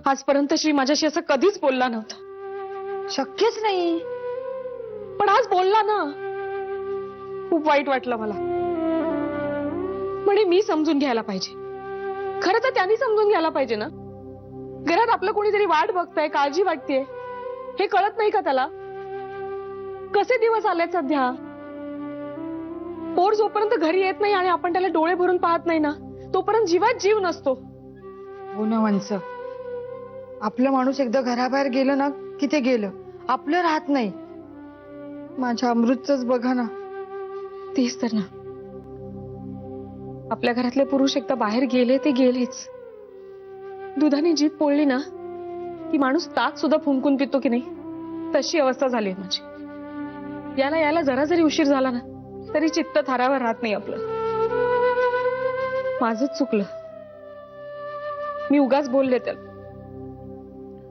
आजपर्यंत श्री माझ्याशी असं कधीच बोलला नव्हता. शक्यच नाही. पण आज बोलला ना, खूप वाईट वाटलं मला. म्हणे मी समजून घ्यायला पाहिजे. खरं तर त्यांनी समजून घ्यायला पाहिजे ना. घरात आपलं कोणीतरी वाट बघताय, काळजी वाटतेय, हे कळत नाही का त्याला? कसे दिवस आलेत सध्या. पोर जोपर्यंत घरी येत नाही आणि आपण त्याला डोळे भरून पाहत नाही ना, तोपर्यंत जीवात जीव नसतो. हो ना वंच. आपलं माणूस एकदा घराबाहेर गेलं ना की ते गेलं, आपलं राहत नाही. माझ्या अमृतच बघा ना. तेच तर ना. आपल्या घरातले पुरुष एकदा बाहेर गेले ते गेलेच. दुधाने जीभ पोळली ना की माणूस ताक सुद्धा फुंकून पितो की नाही, तशी अवस्था झाली माझी. याला यायला जरा जरी उशीर झाला ना तरी चित्त थारावर राहत नाही आपलं. माझंच चुकलं. मी उगाच बोलले त्याला.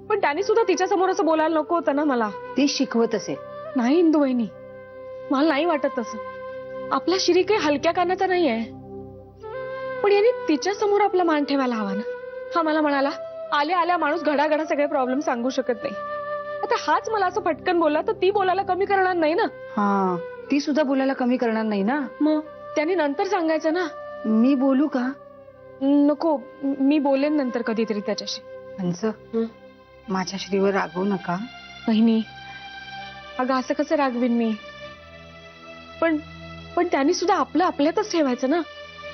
पण त्याने सुद्धा तिच्या समोर असं बोलायला नको होतं ना मला. ती शिकवत असेल. नाही इंदू वहिनी, मला नाही वाटत तसं. आपला श्री काही हलक्या कानाचा नाही आहे. पण यांनी तिच्या समोर आपला मान ठेवायला हवा ना. हा मला म्हणाला, आल्या आल्या माणूस घडाघडा सगळे प्रॉब्लेम सांगू शकत नाही. आता हाच मला असं फटकन बोलला तर ती बोलायला कमी करणार नाही ना. हा, ती सुद्धा बोलायला कमी करणार नाही ना. मग त्यांनी नंतर सांगायचं ना. मी बोलू का? नको, मी बोलेन नंतर कधीतरी त्याच्याशी. वंच, माझ्या श्रीवर रागवू नका. बहिणी, अगं असं कसं रागवीन मी. पण पण त्यांनी सुद्धा आपलं आपल्यातच ठेवायचं ना.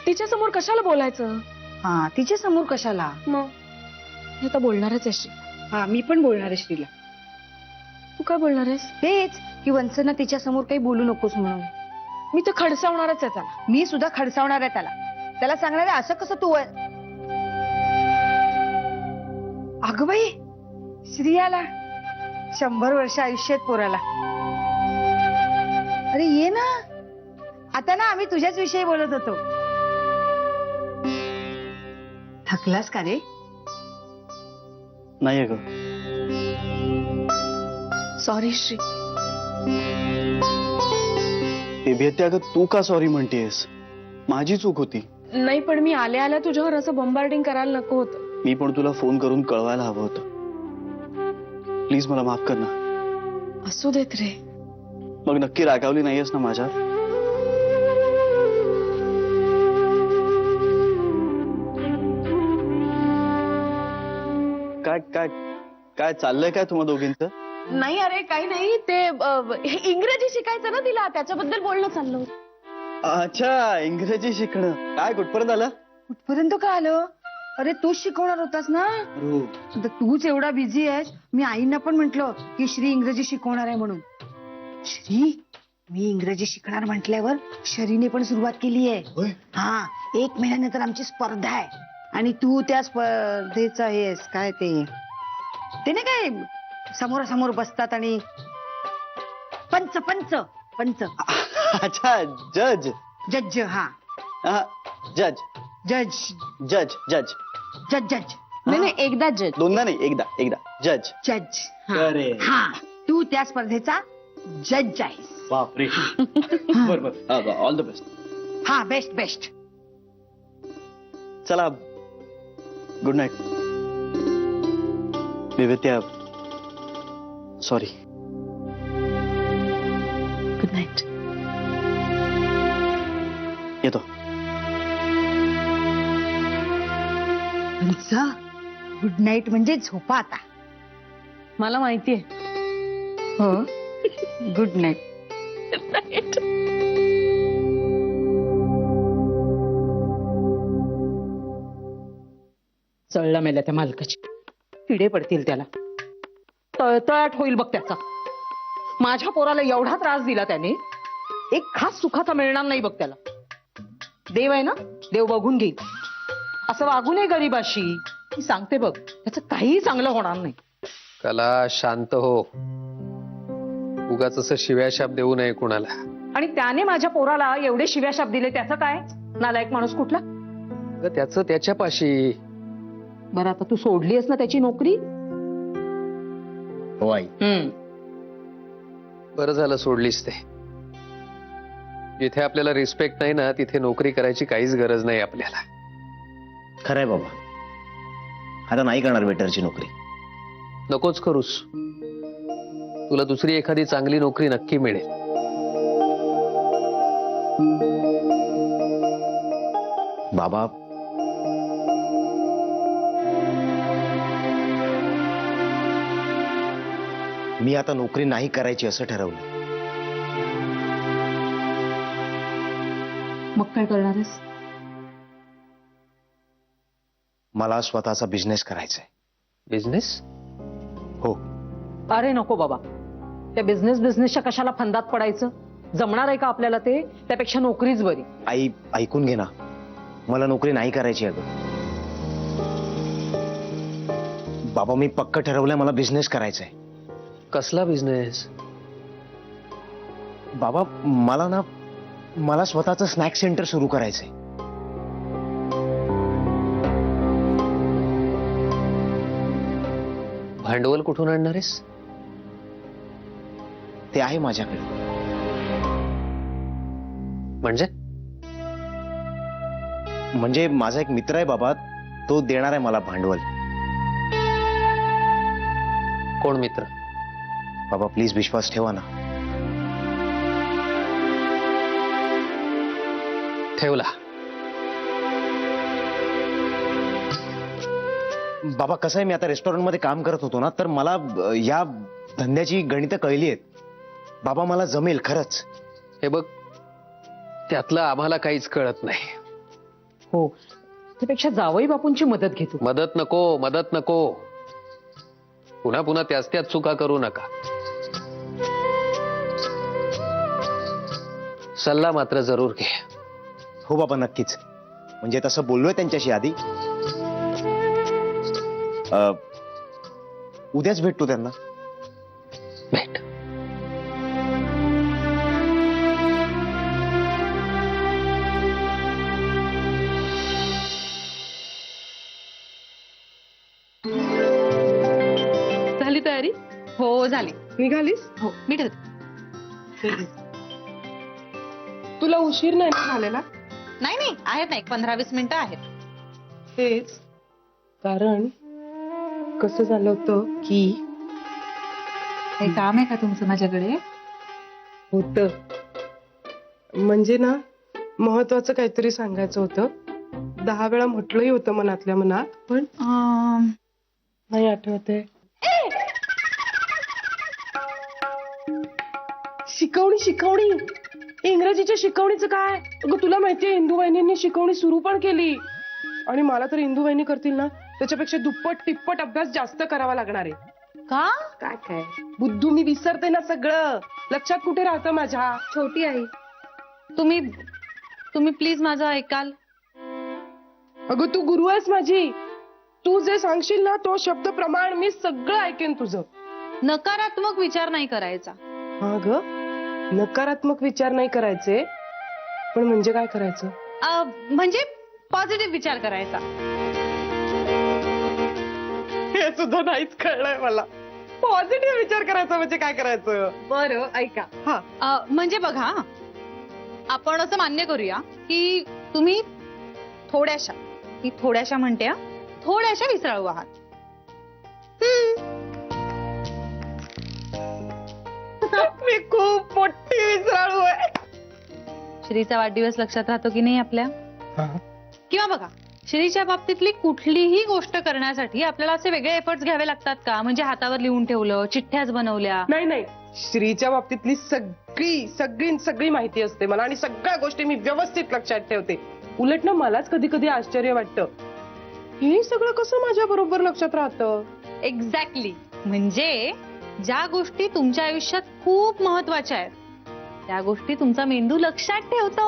तिच्या समोर कशाला बोलायचं? हा, तिच्या समोर कशाला? मग मी आता बोलणारच आहे श्री. हा, मी पण बोलणार आहे श्रीला. तू काय बोलणार आहेस? तेच की वंचना तिच्या समोर काही बोलू नकोस म्हणून. मी तर खडसावणारच आहे त्याला. मी सुद्धा खडसावणार आहे त्याला. त्याला सांगणार आहे असं कसं तू. अगं बाई, श्रियाला 100 वर्ष आयुष्य आहेत पोराला. अरे ये ना. आता ना आम्ही तुझ्याच विषयी बोलत होतो. थकलास का रे? नाही ग. सॉरी श्री. बेबी अगं तू का सॉरी म्हणतेस? माझी चूक होती. नाही, पण मी आल्या आल्या तुझ्यावर असं बॉम्बार्डिंग करायला नको होतं. मी पण तुला फोन करून कळवायला हवं होतं. प्लीज मला माफ कर ना. असू देत रे. मग नक्की रागावली नाहीयेस ना माझ्या? काय काय काय चाललंय काय तुम्हा दोघींचं? नाही अरे काही नाही. ते इंग्रजी शिकायचं ना तिला, त्याच्याबद्दल बोलणं चाललं होतं. अच्छा, इंग्रजी शिकणं. काय कुठपर्यंत आलं? कुठपर्यंत का आलं? अरे तूच शिकवणार होतास ना. आता तूच एवढा बिझी आहेस. मी आईंना पण म्हंटल की श्री इंग्रजी शिकवणार आहे म्हणून. श्री, मी इंग्रजी शिकणार म्हटल्यावर शरीने पण सुरुवात केली आहे. हा, 1 महिन्यानंतर आमची स्पर्धा आहे. आणि तू त्या स्पर्धेचा आहेस काय ते नाही काय समोरासमोर बसतात आणि पंच पंच पंच. अच्छा, जज. जज. हा, जज जज जज जज जज जज. नाही एकदा जज. दोनदा नाही, एकदा एकदा. जज. जज. अरे हा, तू त्या स्पर्धेचा जज आहेस. बापरे. बरोबर. All the best. हा, बेस्ट बेस्ट. चला, गुड नाईट. विवेत्या, सॉरी. Good night. येतो. गुड नाईट म्हणजे झोपा आता. मला माहितीये. हो, गुड नाईट. चळला मेल्या त्या मालकाची. किडे पडतील त्याला. तळतळाट होईल बघ त्याचा. माझ्या पोराला एवढा त्रास दिला त्याने, एक खास सुखाचा मिळणार नाही बघ त्याला. देव आहे ना, देव बघून घेईल. असं वागू नये गरीबाशी. मी सांगते बघ, त्याचं काहीही चांगलं होणार नाही. कला, शांत हो. उगाच असं शिव्याशाप देऊ नये कुणाला. आणि त्याने माझ्या पोराला एवढे शिव्याशाप दिले, त्याचं काय? नालायक माणूस कुठला. अगं, त्याचं त्याच्यापाशी. बरं, आता तू सोडलीस ना त्याची नोकरी? हो आई. बरं झालं सोडलीस ते. जिथे आपल्याला रिस्पेक्ट नाही ना, तिथे नोकरी करायची काहीच गरज नाही आपल्याला. खरंय बाबा. आता नाही करणार वेटरची नोकरी. नकोच करूस. तुला दुसरी एखादी चांगली नोकरी नक्की मिळेल. बाबा, मी आता नोकरी नाही करायची असं ठरवलं. मग काय करणार आहेस? मला स्वतःचा बिझनेस करायचा आहे. बिझनेस? हो. अरे नको बाबा, त्या बिझनेसच्या कशाला फंदात पडायचं? जमणार आहे का आपल्याला ते? त्यापेक्षा नोकरीच बरी. आई, ऐकून घे ना, मला नोकरी नाही करायची अगं. बाबा, मी पक्क ठरवलंय, मला बिझनेस करायचा आहे. कसला बिझनेस? बाबा, मला स्वतःचं स्नॅक सेंटर सुरू करायचंय. भांडवल कुठून आणणार आहेस? ते आहे माझ्याकडे. म्हणजे माझा एक मित्र आहे बाबा, तो देणार आहे मला भांडवल. कोण मित्र? बाबा, प्लीज विश्वास ठेवा ना. ठेवला. बाबा, कसं आहे, मी आता रेस्टॉरंटमध्ये काम करत होतो ना, तर मला या धंद्याची गणितं कळली आहेत. बाबा, मला जमेल खरंच. हे बघ, त्यातलं आम्हाला काहीच कळत नाही. हो, त्यापेक्षा जावई बापूंची मदत घेतो. मदत नको. पुन्हा पुन्हा त्याच चुका करू नका. सल्ला मात्र जरूर घे. हो बाबा, नक्कीच. म्हणजे तसं बोललोय त्यांच्याशी आधी. उद्याच भेटतो त्यांना. भेट. झाली तयारी? हो झाली. निघालीस? हो मी ठरते. तुला उशीर नाही ना झालेला? नाही आहेत ना, एक 15-20 मिनिटं आहेत. तेच कारण कसं झालं होतं की काही काम आहे का तुमचं माझ्याकडे? होत म्हणजे ना, महत्वाचं काहीतरी सांगायचं होतं. 10 वेळा म्हटलंही होतं मनातल्या मनात, पण नाही आठवत आहे. शिकवणी इंग्रजीच्या शिकवणीचं काय? अगं, तुला माहितीये इंदू वहिनींनी शिकवणी सुरू पण केली. आणि मला तर इंदू वहिनी करतील ना, त्याच्यापेक्षा दुप्पट तिप्पट अभ्यास जास्त करावा लागणार आहे. का? काय बुद्धू, मी विसरते ना सगळं. लक्षात कुठे राहतं माझ्या? छोटी आई, तुम्ही प्लीज माझं ऐकाल? अगं, तू गुरु आहेस माझी. तू जे सांगशील ना, तो शब्द प्रमाण मी सगळं ऐकेन तुझं. नकारात्मक विचार नाही करायचा. हा ग, नकारात्मक विचार नाही करायचे, पण म्हणजे काय करायचं? म्हणजे पॉझिटिव्ह विचार करायचा. हे सुद्धा नाहीच कळलंय मला. पॉझिटिव्ह विचार करायचा म्हणजे काय करायचं? बरं ऐका. हा, म्हणजे बघा, आपण असं मान्य करूया की तुम्ही थोड्याशा म्हणते, थोड्याशा विसराळू आहात. मी खूप मोठी विसराळू आहे. श्रीचा वाढदिवस लक्षात राहतो की नाही आपल्या? किंवा बघा, श्रीच्या बाबतीतली कुठलीही गोष्ट करण्यासाठी आपल्याला असे वेगळे एफर्ट्स घ्यावे लागतात का? म्हणजे हातावर लिहून ठेवलं, चिठ्ठ्याच बनवल्या? नाही, श्रीच्या बाबतीतली सगळी माहिती असते मला, आणि सगळ्या गोष्टी मी व्यवस्थित लक्षात ठेवते. उलट ना, मलाच कधी कधी आश्चर्य वाटतं, हे सगळं कसं माझ्या बरोबर लक्षात राहतं. एक्झॅक्टली. म्हणजे ज्या गोष्टी तुमच्या आयुष्यात खूप महत्वाच्या आहेत, त्या गोष्टी तुमचा मेंदू लक्षात ठेवतो.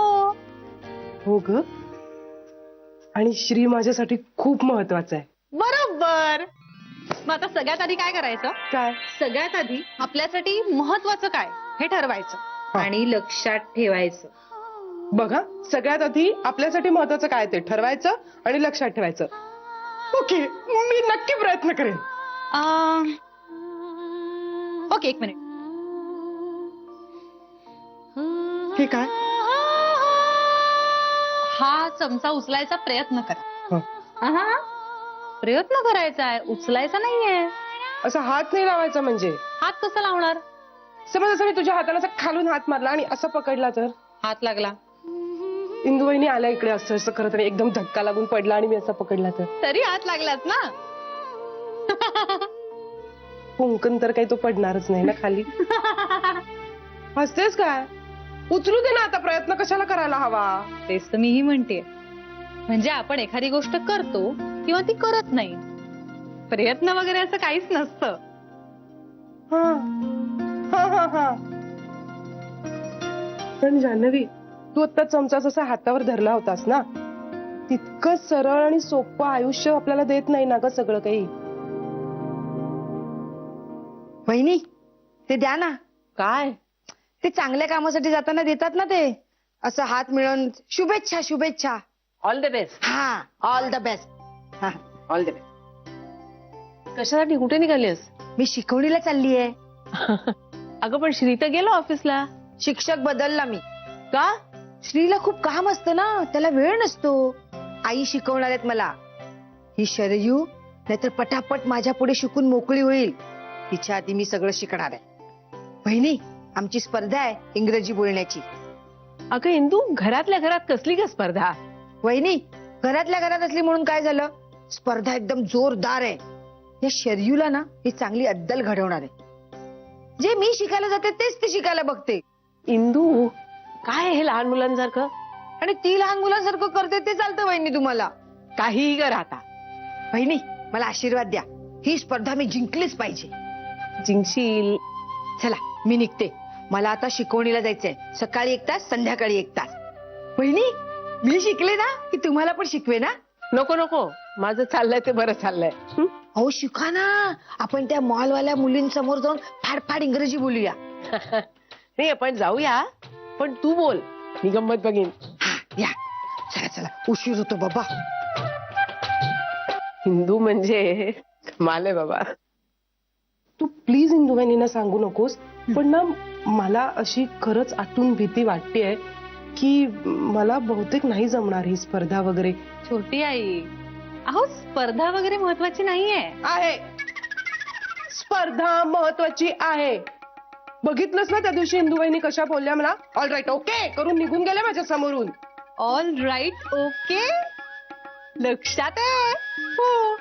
हो ग, आणि श्री माझ्यासाठी खूप महत्वाचा आहे. बरोबर. मग आता सगळ्यात आधी काय करायचं? काय? सगळ्यात आधी आपल्यासाठी महत्वाचं काय हे ठरवायचं आणि लक्षात ठेवायचं. बघा, सगळ्यात आधी आपल्यासाठी महत्वाचं काय ते ठरवायचं आणि लक्षात ठेवायचं. ओके, मी नक्की प्रयत्न करेन. ओके, एक मिनिट. हे काय? हा चमचा उचलायचा प्रयत्न करा. हं. आहा. प्रयत्न करायचा आहे, उचलायचा नाहीये. असा हात नाही लावायचा म्हणजे. हात कसा लावणार? समज असं मी तुझ्या हाताला असा खालून हात मारला आणि असं पकडला तर? हात लागला इंदुवहिनी आल्या इकडे असं असं करत आणि एकदम धक्का लागून पडला आणि मी असा पकडला तर? तरी हात लागलाच ना. हुंकन तर काही तो पडणारच नाही ना खाली. हसतेस काय? उचलू दे ना आता, प्रयत्न कशाला करायला हवा? तेच तर मीही म्हणते. म्हणजे आपण एखादी गोष्ट करतो किंवा ती करत नाही, प्रयत्न वगैरे असं काहीच नसतं. हा हा हा हा. पण जान्हवी, तू आता चमचा जसा हातावर धरला होतास ना, तितकं सरळ आणि सोपं आयुष्य आपल्याला देत नाही ना ग सगळं काही. वहिनी ते द्या ना. काय? ते चांगल्या कामासाठी जाताना देतात ना ते, असं हात मिळून शुभेच्छा शुभेच्छा. All the best. हा, all the best. All the best. कशासाठी? कुठे निघालीस? मी शिकवणीला चाललीये. अगं पण श्री तर गेलो ऑफिसला. शिक्षक बदलला मी. का? श्रीला खूप काम असतं ना, त्याला वेळ नसतो. आई शिकवणार आहेत मला. ही शरयू नाहीतर पटापट माझ्या पुढे शिकून मोकळी होईल. तिच्या आधी मी सगळं शिकणार आहे. बहिणी, आमची स्पर्धा आहे इंग्रजी बोलण्याची. अगं इंदू, घरातल्या घरात कसली का स्पर्धा? वहिनी, घरातल्या घरात असली म्हणून काय झालं? स्पर्धा एकदम जोरदार आहे. या शरयूला ना ही चांगली अद्दल घडवणार आहे. जे मी शिकायला जाते तेच ती शिकायला बघते. इंदू, काय हे लहान मुलांसारखं? आणि ती लहान मुलांसारखं करते ते चालतं वहिनी तुम्हाला? काहीही कर आता. बहिणी, मला आशीर्वाद द्या. ही स्पर्धा मी जिंकलीच पाहिजे. जिंकशील. चला मी निघते. मला आता शिकवणीला जायचंय. सकाळी 1 तास, संध्याकाळी 1 तास. बहिणी, मी शिकले ना की तुम्हाला पण शिकवे ना. नको नको, माझं चाललंय ते बरं चाललंय. अहो शिका ना. आपण त्या मॉलवाल्या मुलींसमोर जाऊन फाडफाड इंग्रजी बोलूया. नाही, आपण जाऊया, पण तू बोल, मी गंमत बघीन. हा, या. चला चला, उशीर होतो बाबा. हिंदू म्हणजे माले बाबा. तू प्लीज इंदुवहिनींना सांगू नकोस, पण ना मला अशी खरंच आतून भीती वाटतेय की मला बहुतेक नाही जमणार ही स्पर्धा वगैरे. छोटी आई, अहो स्पर्धा वगैरे महत्वाची नाहीये. आहे, स्पर्धा महत्वाची आहे. बघितलंस ना त्या दिवशी इंदुवहिनी कशा बोलल्या मला. ऑल राईट ओके करून निघून गेल्या माझ्या समोरून. ऑल राईट ओके, लक्षात आहे. हो.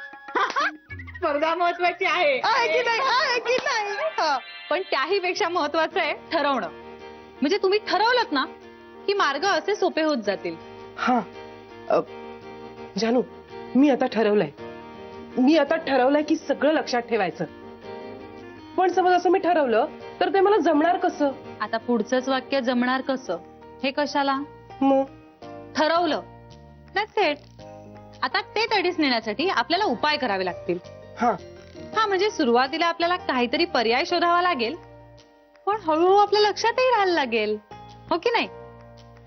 स्पर्धा महत्वाची आहे. आहे की नाही? आहे की नाही? हा. पण त्याही पेक्षा महत्वाचं आहे ठरवणं. म्हणजे तुम्ही ठरवलत ना की मार्ग असे सोपे होत जातील. हा जानू, मी आता ठरवलंय की सगळं लक्षात ठेवायचं. पण समज असं मी ठरवलं तर ते मला जमणार कसं? आता पुढचंच वाक्य जमणार कसं हे कशाला? मग ठरवलं, दॅट्स इट. आता ते तडीस नेण्यासाठी आपल्याला उपाय करावे लागतील. हा हा, म्हणजे सुरुवातीला आपल्याला काहीतरी पर्याय शोधावा लागेल, पण हळूहळू आपल्या लक्षातही राहायला लागेल, हो की नाही?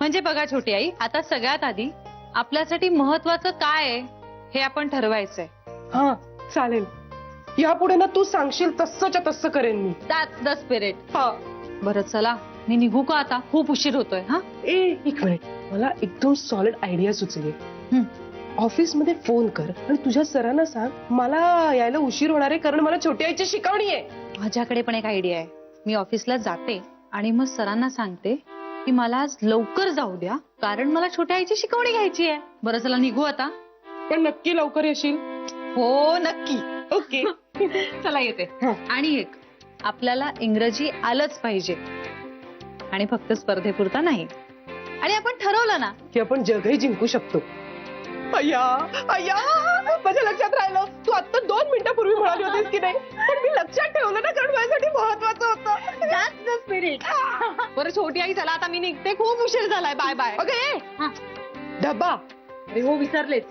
म्हणजे बघा छोटी आई, आता सगळ्यात आधी आपल्यासाठी महत्वाचं काय आहे हे आपण ठरवायचंय. हा चालेल. यापुढे ना तू सांगशील तसंच्या तसं करेन मी. That's the spirit. बरं चला, मी निघू का आता? खूप उशीर होतोय. हा, एक मिनिट, मला एकदम सॉलिड आयडिया सुचली. हं. ऑफिसमध्ये फोन कर आणि तुझ्या सरांना सांग मला यायला उशीर होणार आहे, कारण मला छोटी आईची शिकवणी आहे. माझ्याकडे पण एक आयडिया आहे. मी ऑफिसला जाते आणि मग सरांना सांगते की मला आज लवकर जाऊ द्या, कारण मला छोट्या आईची शिकवणी घ्यायची आहे. बरं चला, निघू आता. पण नक्की लवकर येशील? हो नक्की. ओके. चला येते. हं. आणि एक, आपल्याला इंग्रजी आलंच पाहिजे आणि फक्त स्पर्धेपुरता नाही. आणि आपण ठरवलं ना की आपण जगही जिंकू शकतो. अय्या अय्या, माझ्या लक्षात राहिलं. तू आता 2 मिनिटापूर्वी म्हणाली होतीस की नाही, पण मी लक्षात ठेवलं ना, कारण माझ्यासाठी महत्वाचं होतं. That's the spirit. बरं छोटी आई, चला आता मी निघते, खूप उशीर झालाय. Bye bye. ओके. डबा. अरे हो, विसरलेच.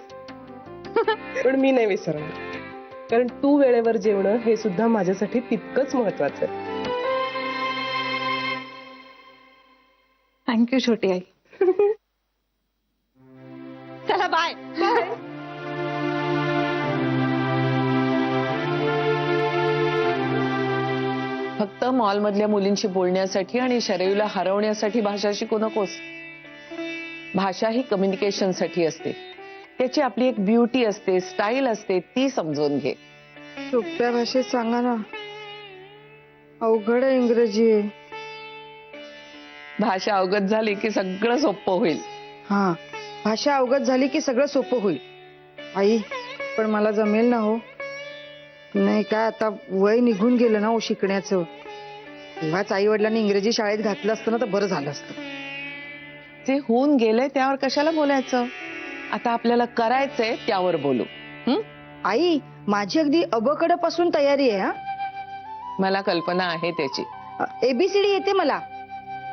पण मी नाही विसरणार, कारण तू वेळेवर जेवणं हे सुद्धा माझ्यासाठी तितकंच महत्वाचं आहे. थँक्यू छोटी आई. चला बाय. फक्त मॉलमधल्या मुलींशी बोलण्यासाठी आणि शरयूला हरवण्यासाठी भाषा शिकू नकोस. भाषा ही कम्युनिकेशनसाठी असते. त्याची आपली एक ब्युटी असते, स्टाईल असते, ती समजून घे. सोप्या भाषेत सांगा ना. अवघड आहे इंग्रजी आहे. भाषा अवगत झाली की सगळं सोपं होईल. हा, भाषा अवगत झाली की सगळं सोपं होईल. आई, पण मला जमेल ना हो. नाही काय, आता वय निघून गेलं ना हो शिकण्याचं. तेव्हाच आई वडिलांनी इंग्रजी शाळेत घातलं असतं ना तर बरं झालं असतं. जे होऊन गेले त्यावर कशाला बोलायचं. आता आपल्याला करायचंय त्यावर बोलू. आई, माझी अगदी अबकड पासून तयारी आहे. हा, मला कल्पना आहे त्याची. एबीसीडी येते मला.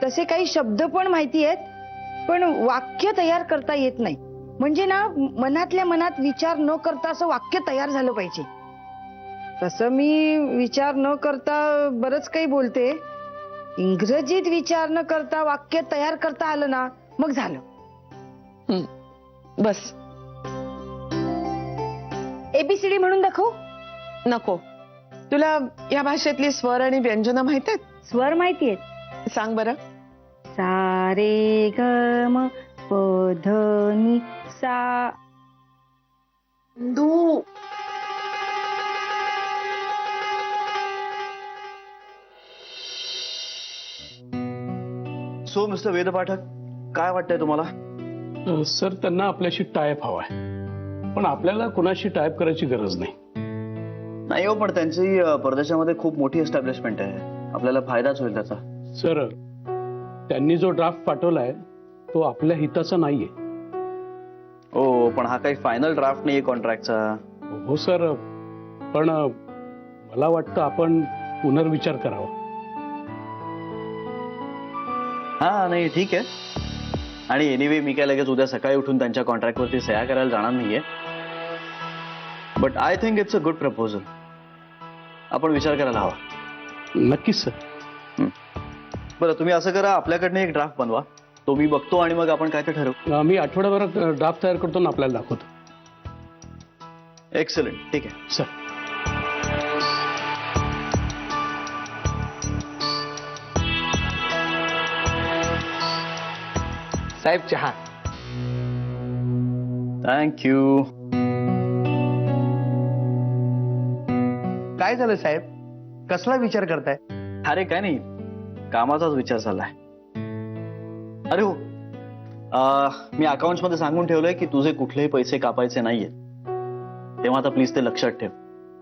तसे काही शब्द पण माहिती आहेत, पण वाक्य तयार करता येत नाही. म्हणजे ना, मनातल्या मनात विचार न करता असं वाक्य तयार झालं पाहिजे. तसं मी विचार न करता बरंच काही बोलते. इंग्रजीत विचार न करता वाक्य तयार करता आलं ना, मग झालं. बस. एबीसीडी म्हणून दाखव. नको. तुला या भाषेतली स्वर आणि व्यंजन माहित आहेत? स्वर माहिती आहेत. सांग बरं. सा रे ग म प ध नि सा. सो मिस्टर वेद पाठक, काय वाटतंय तुम्हाला? सर, त्यांना आपल्याशी टायप हवाय, पण आपल्याला कुणाशी टायप करायची गरज नाही. नाही हो, पण त्यांची परदेशामध्ये खूप मोठी एस्टॅब्लिशमेंट आहे. आपल्याला फायदाच होईल त्याचा. सर, त्यांनी जो ड्राफ्ट पाठवलाय तो आपल्या हिताचा नाहीये. हो, पण हा काही फायनल ड्राफ्ट नाहीये कॉन्ट्रॅक्टचा. हो सर, पण मला वाटतं आपण पुनर्विचार करावा. हा, नाही ठीक आहे. आणि एनिवे मी काय लगेच उद्या सकाळी उठून त्यांच्या कॉन्ट्रॅक्टवरती सह्या करायला जाणार नाहीये. But I think it's a good proposal. आपण विचार करायला हवा. नक्कीच सर. बरं, तुम्ही असं करा, आपल्याकडनं एक ड्राफ्ट बनवा, तो मी बघतो आणि मग आपण काय ते ठरवू. मी आठवड्याभरात ड्राफ्ट तयार करतो ना आपल्याला दाखवतो. एक्सलंट, ठीक आहे सर. साहेब चहा. थँक्यू. काय झालं साहेब? कसला विचार करताय? अरे काय नाही, कामाचाच विचार चाललाय. अरे हो, मी अकाउंट्स मध्ये सांगून ठेवलंय की तुझे कुठलेही पैसे कापायचे नाहीये. तेव्हा आता प्लीज ते लक्षात ठेव.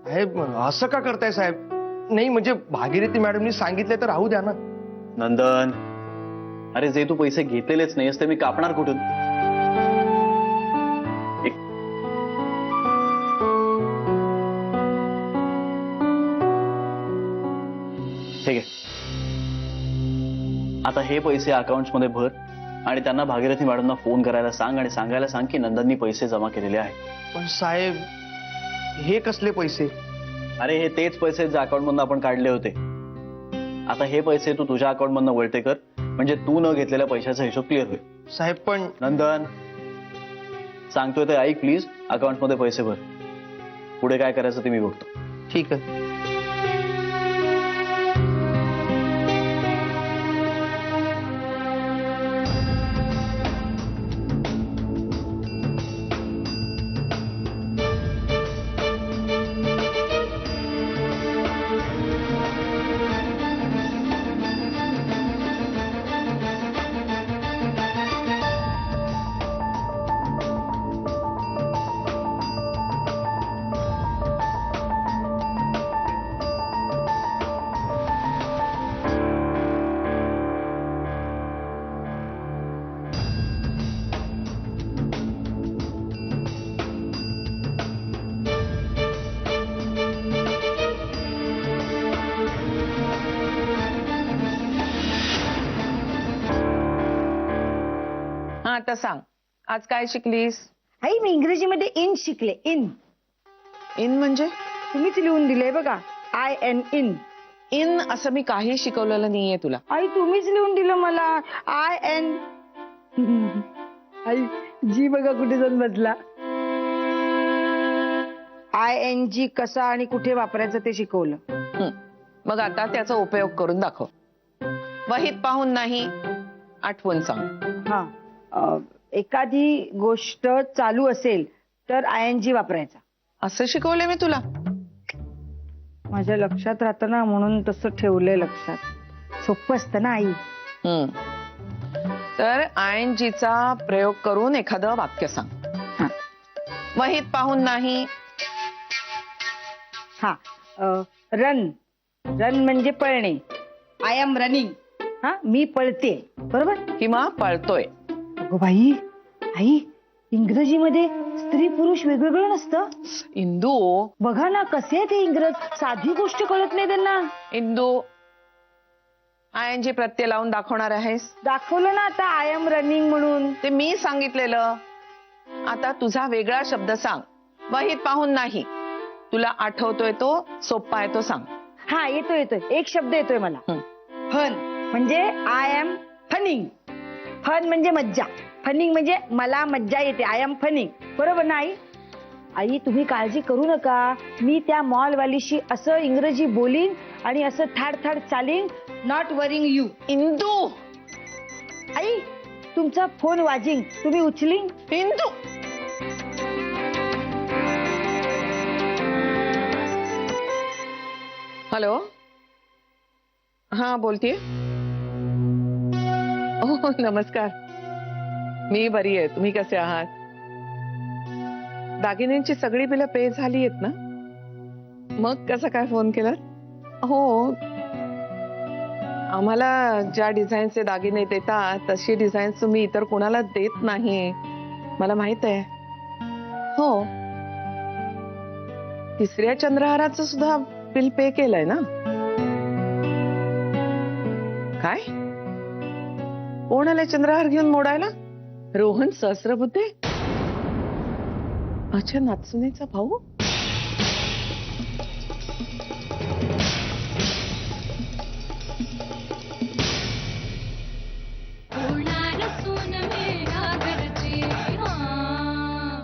साहेब, असं का करताय साहेब? नाही म्हणजे भागीरथी मॅडमनी सांगितलं तर राहू द्या ना. नंदन, अरे जे तू पैसे घेतलेलेच नाहीस ते मी कापणार कुठून? ठीक आहे, आता हे पैसे अकाउंट्स मध्ये भर आणि त्यांना भागीरथी मॅडमना फोन करायला सांग आणि सांगायला सांग की नंदननी पैसे जमा केलेले आहेत. पण साहेब, हे कसले पैसे? अरे हे तेच पैसे जे अकाउंट मधून आपण काढले होते. आता हे पैसे तू तुझ्या अकाउंट मधनं वळते कर, म्हणजे तू न घेतलेल्या पैशाचा हिशोब क्लिअर होईल. साहेब पण नंदन, सांगतोय ते ऐक प्लीज. अकाउंट मध्ये पैसे भर. पुढे काय करायचं ते मी बघतो. ठीक आहे. आता सांग, आज काय शिकलीस? आई, मी इंग्रजीमध्ये इन शिकले. इन. इन म्हणजे? तुम्हीच लिहून दिले बघा. IN, in. इन असं मी काही शिकवलेलं नाहीये तुला. आई, तुम्हीच लिहून दिलं मला. IN. आई, जी बघा कुठे जाऊन बदला. ING कसा आणि कुठे वापरायचं ते शिकवलं. मग आता त्याचा उपयोग करून दाखव. वहीत पाहून नाही, आठवून सांग. हा, एखादी गोष्ट चालू असेल तर ING वापरायचा. असं शिकवलंय मी तुला? माझ्या लक्षात राहतं ना म्हणून तसं ठेवलंय लक्षात. सोपं असतं ना आई. तर ING चा प्रयोग करून एखादं वाक्य सांग. हा. वहीत पाहून नाही. हा. रन म्हणजे पळणे. I am running. हा, मी पळते. बरोबर. किंवा पळतोय. अगो बाई, आई इंग्रजीमध्ये स्त्री पुरुष वेगवेगळं नसतं. इंदू, बघा ना कसे ते इंग्रज, साधी गोष्ट कळत नाही त्यांना. इंदू, ING प्रत्यय लावून दाखवणार आहेस? दाखवलं ना आता आय एम रनिंग म्हणून. ते मी सांगितलेलं. आता तुझा वेगळा शब्द सांग. वहीत पाहून नाही. तुला आठवतोय तो, सोप्पा आहे तो सांग. हा, येतोय. एक शब्द येतोय मला. फन म्हणजे आय एम फनिंग. फन म्हणजे मज्जा. फनिंग म्हणजे मला मज्जा येते. I am funning. बरोबर ना आई? आई तुम्ही काळजी करू नका. मी त्या मॉलवालीशी असं इंग्रजी बोलीन आणि असं थाड चालीन. Not worrying you. इंदू, आई तुमचा फोन वाजिंग, तुम्ही उचलिंग. इंदू. हॅलो. हा, बोलतीये. हो, नमस्कार. मी बरी आहे. तुम्ही कसे आहात? दागिन्यांची सगळी बिलं पे झाली आहेत ना? मग कसं काय फोन केला? हो, आम्हाला ज्या डिझाईनचे दागिने देतात तशी डिझाईन तुम्ही इतर कोणाला देत नाही, मला माहित आहे. हो, तिसऱ्या चंद्रहाराचं सुद्धा बिल पे केलंय ना? काय? कोण आलंय चंद्रहार घेऊन मोडायला? रोहन सहस्रबुद्धे? अच्छा, नाचुनेचा भाऊ.